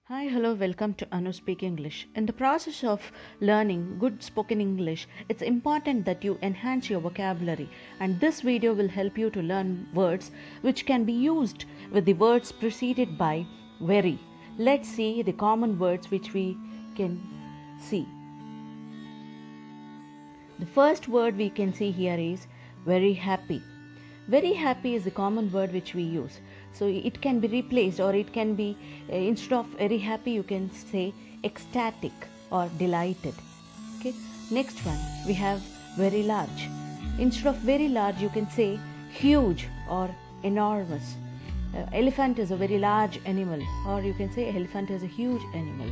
Hi, hello, welcome to Anu Speak English. In the process of learning good spoken English, it's important that you enhance your vocabulary, and this video will help you to learn words which can be used with the words preceded by very. Let's see the common words which we can see. The first word we can see here is very happy. Very happy is the common word which we use. So it can be replaced, or it can be, instead of very happy, you can say ecstatic or delighted. Okay. Next one, we have very large. Instead of very large, you can say huge or enormous. Elephant is a very large animal, or you can say elephant is a huge animal.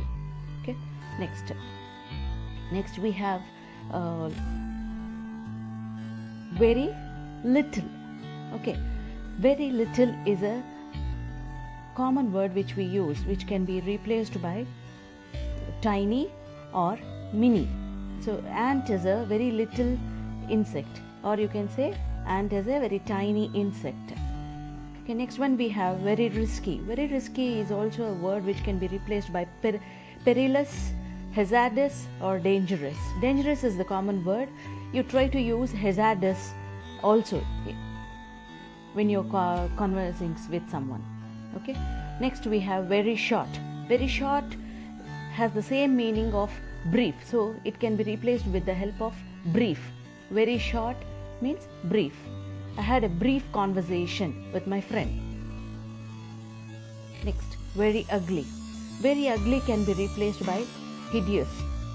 Okay. Next we have very little. Okay, very little is a common word which we use, which can be replaced by tiny or mini. So ant is a very little insect, or you can say ant is a very tiny insect. Okay, next one we have very risky. Very risky is also a word which can be replaced by perilous, hazardous, or dangerous. Dangerous is the common word. You try to use hazardous also when you're conversing with someone. Okay. Next we have very short. Very short has the same meaning of brief, so it can be replaced with the help of brief. Very short means brief. I had a brief conversation with my friend. Next, very ugly. Very ugly can be replaced by hideous.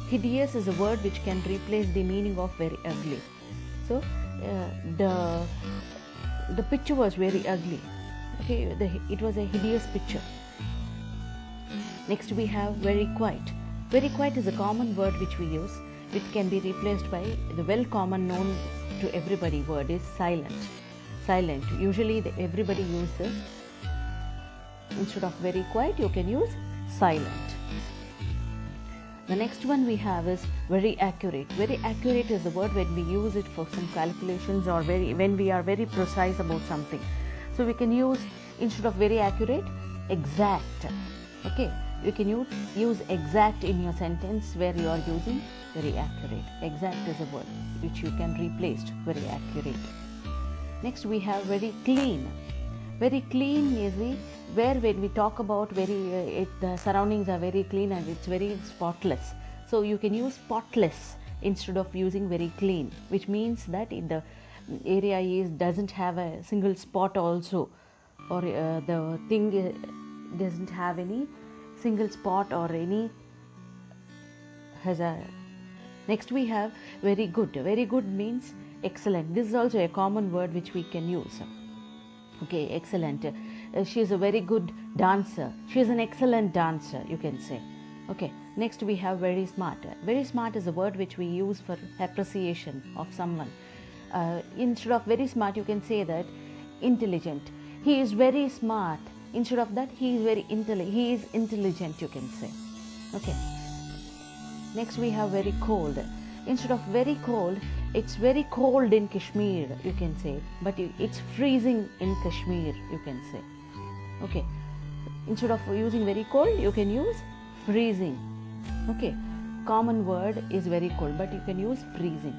Hideous is a word which can replace the meaning of very ugly. So the picture was very ugly. Okay, it was a hideous picture. Next we have very quiet. Very quiet is a common word which we use, which can be replaced by the well common known to everybody word is silent. Silent. Usually everybody use this. Instead of very quiet, you can use silent. The next one we have is very accurate. Very accurate is the word when we use it for some calculations, or when we are very precise about something. So we can use, instead of very accurate, exact. Okay, you can use exact in your sentence where you are using very accurate. Exact is a word which you can replace very accurate. Next we have very clean. Very clean is where when we talk about the surroundings are very clean and it's very spotless. So you can use spotless instead of using very clean, which means that the area doesn't have a single spot also, or the thing doesn't have any single spot or any hazard. Next we have very good. Very good means excellent. This is also a common word which we can use. Okay, excellent. She is a very good dancer. She is an excellent dancer, you can say. Okay, next we have very smart. Very smart is a word which we use for appreciation of someone. Instead of very smart, you can say that intelligent. He is very smart. Instead of that, he is very intelligent. He is intelligent, you can say. Okay. Next we have very cold. Instead of very cold, it's very cold in Kashmir, you can say, but it's freezing in Kashmir, you can say. Okay. Instead of using very cold, you can use freezing. Okay. Common word is very cold, but you can use freezing.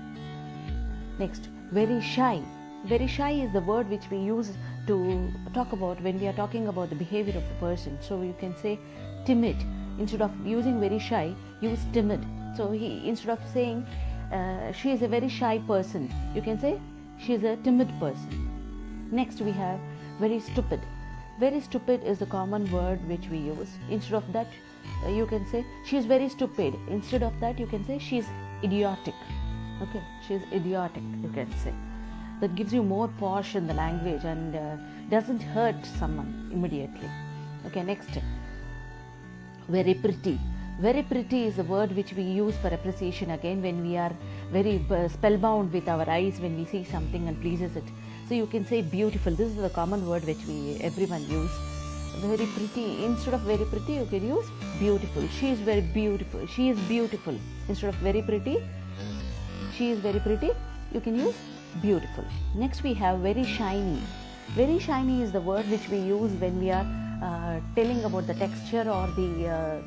Next, very shy. Very shy is the word which we use to talk about when we are talking about the behavior of the person. So you can say timid. Instead of using very shy, use timid. So instead of saying she is a very shy person, you can say she is a timid person. Next we have very stupid. Very stupid is the common word which we use. Instead of that, you can say she is very stupid. Instead of that, you can say she is idiotic. Okay, she is idiotic, you can say. That gives you more posh in the language and doesn't hurt someone immediately. Okay, next, very pretty. Very pretty is a word which we use for appreciation again when we are very spellbound with our eyes when we see something and pleases it. So you can say beautiful. This is the common word which everyone use. Very pretty. Instead of very pretty, you can use beautiful. She is very beautiful. She is beautiful. Instead of very pretty, she is very pretty, you can use beautiful. Next we have very shiny. Very shiny is the word which we use when we are telling about the texture or the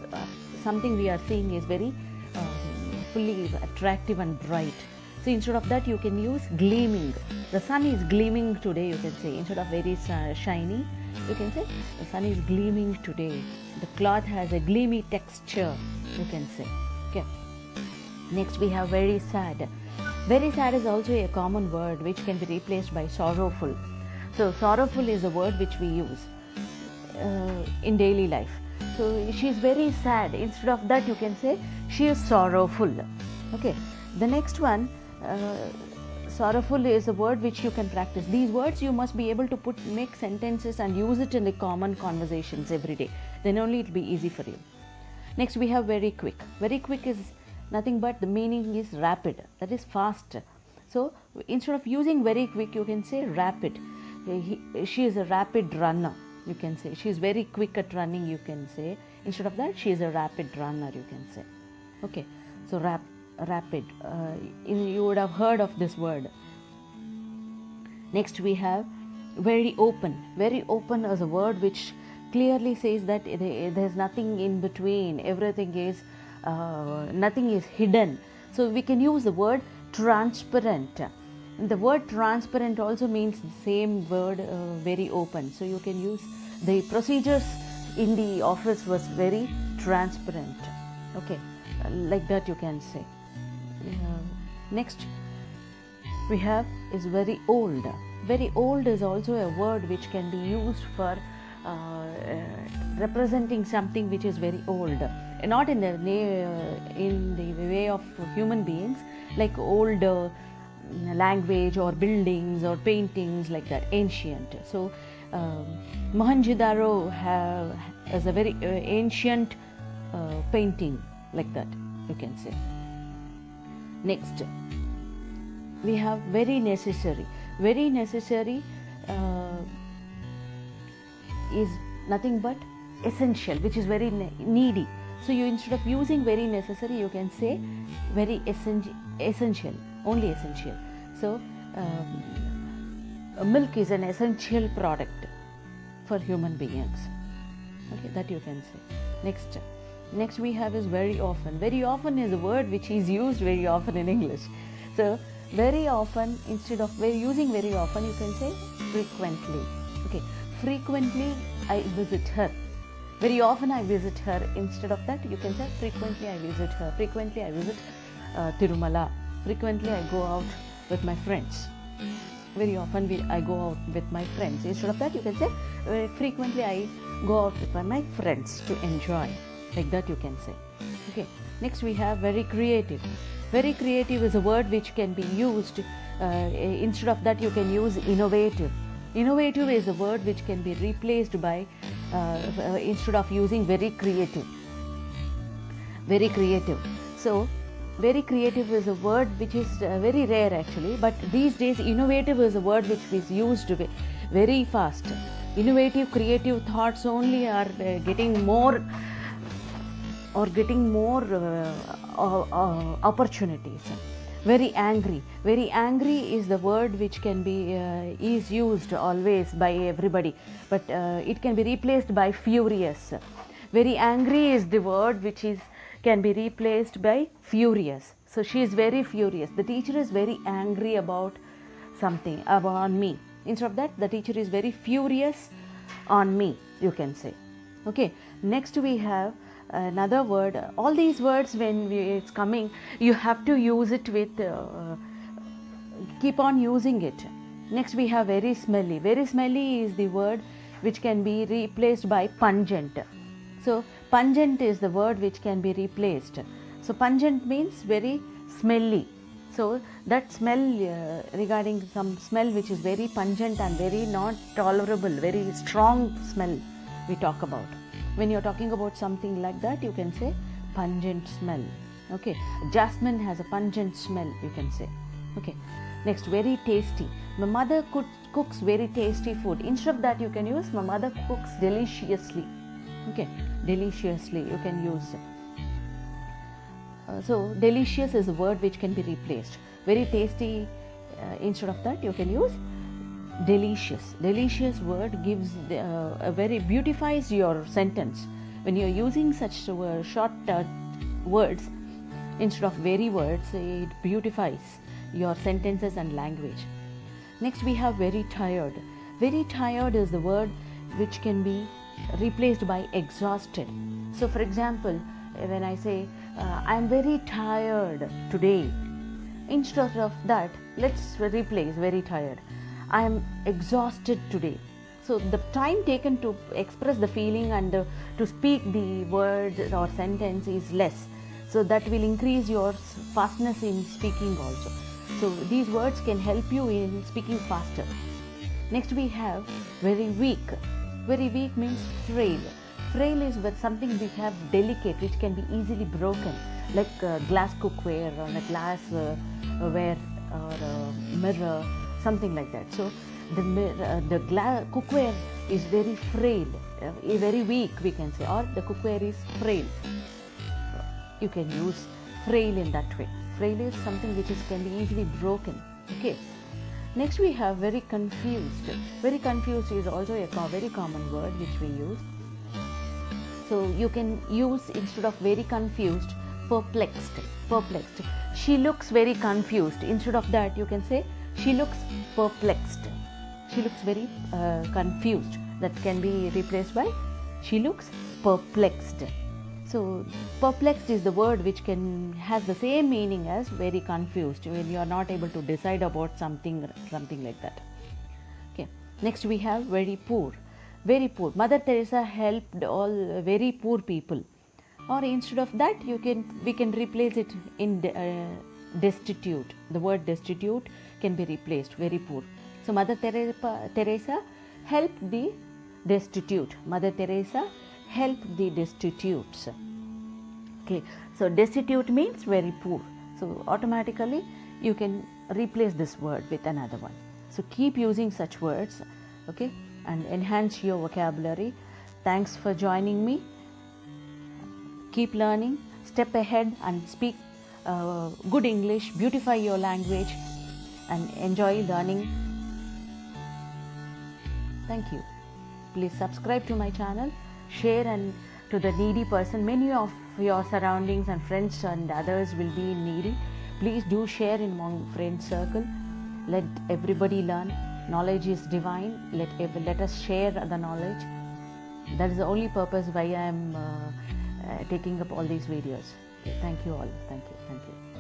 something we are seeing is very fully attractive and bright. So instead of that you can use gleaming. The sun is gleaming today, you can say. Instead of very shiny, you can say the sun is gleaming today. The cloth has a gleamy texture, you can say. Okay. Next we have very sad. Very sad is also a common word which can be replaced by sorrowful. So sorrowful is a word which we use in daily life. So she is very sad. Instead of that you can say she is sorrowful. Okay. The next one, sorrowful is a word which you can practice. These words you must be able to make sentences and use it in the common conversations every day. Then only it will be easy for you. Next we have very quick. Very quick is nothing but the meaning is rapid, that is fast. So instead of using very quick you can say rapid. She is a rapid runner, you can say. She is very quick at running, you can say. Instead of that she is a rapid runner, you can say. Okay, so rapid, you would have heard of this word. Next we have very open. Very open is a word which clearly says that there is nothing in between, everything is nothing is hidden. So we can use the word transparent. The word transparent also means the same word, very open. So you can use the procedures in the office was very transparent. Okay, like that you can say. Next we have is very old. Very old is also a word which can be used for representing something which is very old, not in the way of human beings, like old language or buildings or paintings, like that, ancient. So Mohenjo-daro has a very ancient painting, like that you can say. Next we have very necessary. Very necessary is nothing but essential, which is very needy. So you, instead of using very necessary, you can say very essential, only essential. So milk is an essential product for human beings. Okay, that you can say. Next we have is very often. Very often is a word which is used very often in English. So very often, instead of using very often, you can say frequently. Okay, frequently I visit her. Very often I visit her. Instead of that you can say frequently I visit her. Frequently I visit Tirumala. Frequently I go out with my friends. Very often I go out with my friends. Instead of that you can say frequently I go out with my friends to enjoy. Like that you can say. Okay. Next we have very creative. Very creative is a word which can be used. Instead of that you can use innovative. Innovative is a word which can be replaced by instead of using very creative. Very creative. So very creative is a word which is very rare actually, but these days innovative is a word which is used very fast. Innovative, creative thoughts only are getting more opportunities. Very angry. Very angry is the word which can be is used always by everybody, but it can be replaced by furious. Very angry is the word which can be replaced by furious. So she is very furious. The teacher is very angry about something, about me. Instead of that, the teacher is very furious on me, you can say. Okay. Next we have another word. All these words, when it's coming, you have to use it with keep on using it. Next we have very smelly. Very smelly is the word which can be replaced by pungent. So pungent is the word which can be replaced. So pungent means very smelly. So that smell, regarding some smell which is very pungent and very not tolerable, very strong smell we talk about. When you're talking about something like that, you can say pungent smell. Okay, jasmine has a pungent smell, you can say. Okay. Next, very tasty. My mother cooks very tasty food. Instead of that, you can use my mother cooks deliciously. Okay, deliciously you can use. So delicious is a word which can be replaced. Very tasty. Instead of that, you can use delicious. Delicious word gives a very beautifies your sentence. When you're using such short words instead of very words, it beautifies your sentences and language. Next we have very tired. Very tired is the word which can be replaced by exhausted. So for example, when I say I'm very tired today, instead of that, let's replace very tired. I am exhausted today. So the time taken to express the feeling and to speak the word or sentence is less. So that will increase your fastness in speaking also. So these words can help you in speaking faster. Next we have very weak. Very weak means frail. Frail is with something we have delicate which can be easily broken, like glass cookware or a glass ware or a mirror, something like that. So the cookware is very frail, very weak we can say, or the cookware is frail. You can use frail in that way. Frail is something which can be easily broken. Okay. Next we have very confused. Very confused is also a very common word which we use. So you can use, instead of very confused, perplexed. Perplexed. She looks very confused. Instead of that, you can say she looks perplexed. She looks very confused. That can be replaced by she looks perplexed. So perplexed is the word which has the same meaning as very confused, when you are not able to decide about something like that. Okay. Next we have very poor. Very poor. Mother Teresa helped all very poor people. Or instead of that, we can replace it in destitute. The word destitute can be replaced, very poor. So Mother Teresa helped the destitute. Mother Teresa helped the destitutes. Okay, so destitute means very poor. So automatically you can replace this word with another one. So keep using such words, okay, and enhance your vocabulary. Thanks for joining me. Keep learning, step ahead and speak good English, beautify your language and enjoy learning. Thank you. Please subscribe to my channel, share and to the needy person. Many of your surroundings and friends and others will be needy. Please do share in among friend circle. Let everybody learn. Knowledge is divine. Let us share the knowledge. That is the only purpose why I am taking up all these videos. Okay, thank you all. Thank you.